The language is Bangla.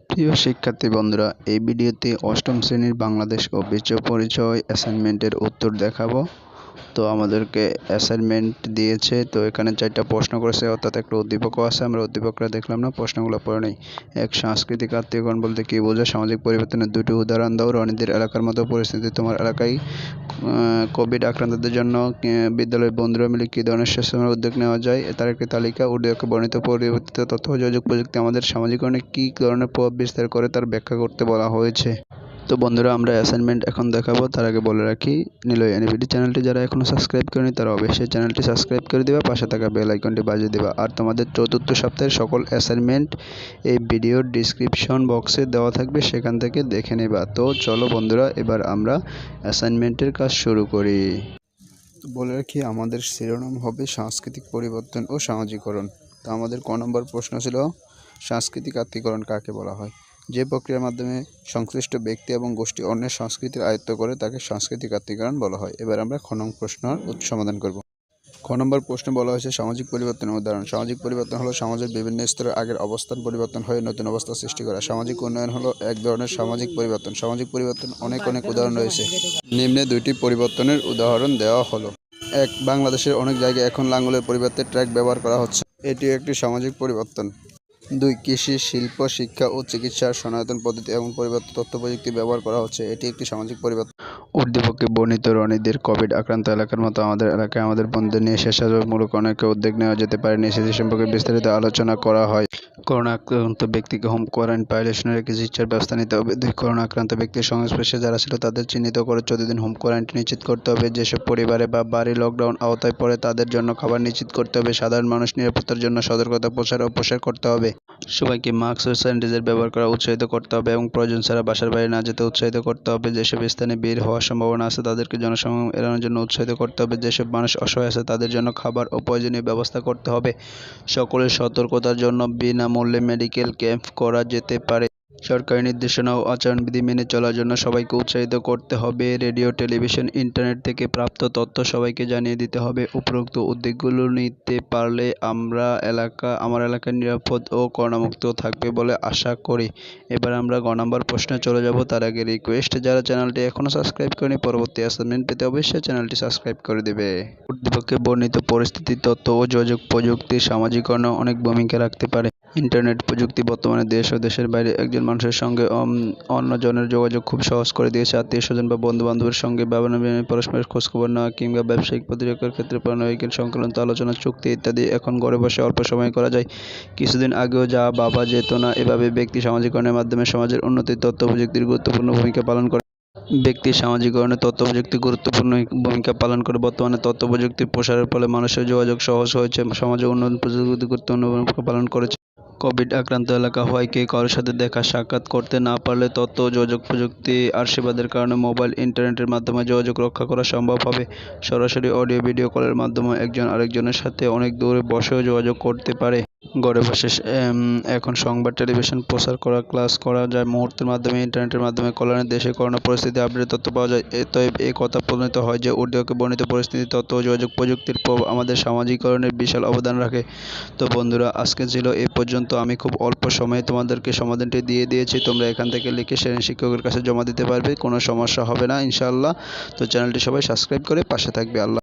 প্রিয় শিক্ষার্থী বন্ধুরা, এই ভিডিওতে অষ্টম শ্রেণীর বাংলাদেশ ও বিশ্ব পরিচয় অ্যাসাইনমেন্টের উত্তর দেখাবো। তো আমাদেরকে অ্যাসাইনমেন্ট দিয়েছে, তো এখানে 4টা প্রশ্ন করেছে, অর্থাৎ একটা উদ্দীপকও আছে। আমরা উদ্দীপকটা দেখলাম না, প্রশ্নগুলো পড়ে নেই। এক, সাংস্কৃতিক আত্মীয়করণ বলতে কী বোঝায়? সামাজিক পরিবর্তনের 2টি উদাহরণ দাও। রনিদের এলাকার মতো পরিস্থিতি তোমার এলাকায় কোভিড আক্রান্তদের জন্য বিদ্যালয়ের বন্ধুরা মিলে কী ধরনের স্বেচ্ছাসেবী উদ্যোগ নেওয়া যায়, তার একটি তালিকা। উল্লেখ্য বর্ণিত পরিবর্তিত তথ্য ও যোগাযোগ প্রযুক্তি আমাদের সামাজিকরণে কী ধরনের প্রভাব বিস্তার করে তার ব্যাখ্যা করতে বলা হয়েছে। তো বন্ধুরা, আমরা অ্যাসাইনমেন্ট এখন দেখাবো। তার আগে বলে রাখি, নিলয় এনভিডি চ্যানেলটি যারা এখনও সাবস্ক্রাইব করেনি তারা অবশ্যই চ্যানেলটি সাবস্ক্রাইব করে দেবা, পাশে থাকা বেল আইকনটি বাজিয়ে দেবা। আর তোমাদের চতুর্থ সপ্তাহের সকল অ্যাসাইনমেন্ট এই ভিডিওর ডিসক্রিপশন বক্সে দেওয়া থাকবে, সেখান থেকে দেখে নেবা। তো চলো বন্ধুরা, এবার আমরা অ্যাসাইনমেন্টের কাজ শুরু করি। তো বলে রাখি, আমাদের শিরোনাম হবে সাংস্কৃতিক পরিবর্তন ও সামাজিকরণ। তো আমাদের ক নম্বর প্রশ্ন ছিল, সাংস্কৃতিক আত্মীকরণ কাকে বলা হয়? যে প্রক্রিয়ার মাধ্যমে সংশ্লিষ্ট ব্যক্তি এবং গোষ্ঠী অন্যের সংস্কৃতির আয়ত্ত করে তাকে সাংস্কৃতিক আত্মীকরণ বলা হয়। এবার আমরা খ নং প্রশ্নের সমাধান করব। খ নম্বর প্রশ্নে বলা হয়েছে সামাজিক পরিবর্তনের উদাহরণ। সামাজিক পরিবর্তন হলো সমাজের বিভিন্ন স্তরে আগের অবস্থান পরিবর্তন হয়ে নতুন অবস্থা সৃষ্টি করা। সামাজিক উন্নয়ন হলো এক ধরনের সামাজিক পরিবর্তন। সামাজিক পরিবর্তন অনেক উদাহরণ রয়েছে। নিম্নে 2টি পরিবর্তনের উদাহরণ দেওয়া হলো। 1, বাংলাদেশের অনেক জায়গায় এখন লাঙ্গলের পরিবর্তে ট্রাক ব্যবহার করা হচ্ছে। এটি একটি সামাজিক পরিবর্তন। 2, কৃষি, শিল্প, শিক্ষা ও চিকিৎসার সনাতন পদ্ধতি এবং পরিবর্তিত তথ্য প্রযুক্তি ব্যবহার করা হচ্ছে। এটি একটি সামাজিক পরিবর্তন। উদ্দীপকে বর্ণিত রনিদের কোভিড আক্রান্ত এলাকার মতো আমাদের এলাকায় আমাদের বন্ধুদের নিয়ে স্বেচ্ছাসেবকমূলক অনেক উদ্যোগ নেওয়া যেতে পারে। নিচে সম্পর্কে বিস্তারিত আলোচনা করা হয়। করোনা আক্রান্ত ব্যক্তিকে হোম কোয়ারেন্টাইন ভায়োলেশনে রেখে চিকিৎসার ব্যবস্থা নিতে হবে। 2, করোনা আক্রান্ত ব্যক্তির সংস্পর্শে যারা ছিল তাদের চিহ্নিত করে 14 দিন হোম কোয়ারেন্টাইন নিশ্চিত করতে হবে। যেসব পরিবারে বা বাড়ি লকডাউন আওতায় পড়ে তাদের জন্য খাবার নিশ্চিত করতে হবে। সাধারণ মানুষ নিরাপত্তার জন্য সতর্কতা প্রচার ও প্রসার করতে হবে। সবাইকে মাস্ক ও স্যানিটাইজার ব্যবহার করা উৎসাহিত করতে হবে এবং প্রয়োজন ছাড়া বাসার বাইরে না যেতে উৎসাহিত করতে হবে। যেসব স্থানে ভিড় হওয়ার সম্ভাবনা আছে তাদেরকে জনসমাগম এড়ানোর জন্য উৎসাহিত করতে হবে। যেসব মানুষ অসহায় আছে তাদের জন্য খাবার ও প্রয়োজনীয় ব্যবস্থা করতে হবে। সকলের সতর্কতার জন্য বিনামূল্যে মেডিকেল ক্যাম্প করা যেতে পারে। সরকারি নির্দেশনা ও আচরণবিধি মেনে চলার জন্য সবাইকে উৎসাহিত করতে হবে। রেডিও, টেলিভিশন, ইন্টারনেট থেকে প্রাপ্ত তথ্য সবাইকে জানিয়ে দিতে হবে। উপরোক্ত উদ্যোগগুলো নিতে পারলে আমার এলাকা নিরাপদ ও করোনামুক্ত থাকবে বলে আশা করি। এবার আমরা গ নম্বর প্রশ্নে চলে যাব। তার আগে রিকোয়েস্ট, যারা চ্যানেলটি এখনও সাবস্ক্রাইব করেনি পরবর্তী অ্যাসাইনমেন্ট পেতে অবশ্যই চ্যানেলটি সাবস্ক্রাইব করে দেবে। উদ্দীপকে বর্ণিত পরিস্থিতি তথ্য ও যোগাযোগ প্রযুক্তি সামাজিকরণে অনেক ভূমিকা রাখতে পারে। ইন্টারনেট প্রযুক্তি বর্তমানে দেশ ও দেশের বাইরে একজন মানুষের সঙ্গে অন্যজনের যোগাযোগ খুব সহজ করে দিয়েছে। আত্মীয়-স্বজন বা বন্ধু-বান্ধবের সঙ্গে পরস্পরের খোঁজখবর নেওয়া কিংবা ব্যবসায়িক প্রতিরক্ষার ক্ষেত্রে পারমাণবিক সংক্রান্ত আলোচনা, চুক্তি ইত্যাদি এখন ঘরে বসে অল্প সময়ে করা যায়। কিছুদিন আগেও যা ভাবা যেত না। এভাবে ব্যক্তি সামাজিকরণের মাধ্যমে সমাজের উন্নতিতে তথ্য প্রযুক্তির গুরুত্বপূর্ণ ভূমিকা পালন করে। ব্যক্তি সামাজিকরণে তথ্য প্রযুক্তি গুরুত্বপূর্ণ ভূমিকা পালন করে। বর্তমানে তথ্য প্রযুক্তির প্রসারের ফলে মানুষের যোগাযোগ সহজ হয়েছে। সমাজের উন্নয়ন প্রযুক্তি গুরুত্বপূর্ণ ভূমিকা পালন করেছে। কোভিড আক্রান্ত এলাকা হওয়ায় কারোর সাথে দেখা সাক্ষাৎ করতে না পারলে তথ্য ও যোগাযোগ প্রযুক্তি আশীর্বাদের কারণে মোবাইল ইন্টারনেটের মাধ্যমে যোগাযোগ রক্ষা করা সম্ভব হবে। সরাসরি অডিও ভিডিও কলের মাধ্যমে একজন আরেকজনের সাথে অনেক দূরে বসেও যোগাযোগ করতে পারে। ঘরে বসে এখন সংবাদ, টেলিভিশন প্রচার করা, ক্লাস করা যায়। মুহূর্তের মাধ্যমে ইন্টারনেটের মাধ্যমে কল্যাণের দেশে করোনা পরিস্থিতি আপডেট তথ্য পাওয়া যায়। অতএব এই কথা প্রমাণিত হয় যে উদ্দীপকে বর্ণিত পরিস্থিতি তথ্য ও যোগাযোগ প্রযুক্তির আমাদের সামাজিকরণের বিশাল অবদান রাখে। তো বন্ধুরা, আজকে ছিল এ পর্যন্ত। আমি খুব অল্প সময়ে তোমাদেরকে সমাধানটি দিয়ে দিয়েছি। তোমরা এখান থেকে লিখে শ্রেণী শিক্ষকের কাছে জমা দিতে পারবে, কোনো সমস্যা হবে না ইনশাআল্লাহ। তো চ্যানেলটি সবাই সাবস্ক্রাইব করে পাশে থাকবে। আল্লাহ।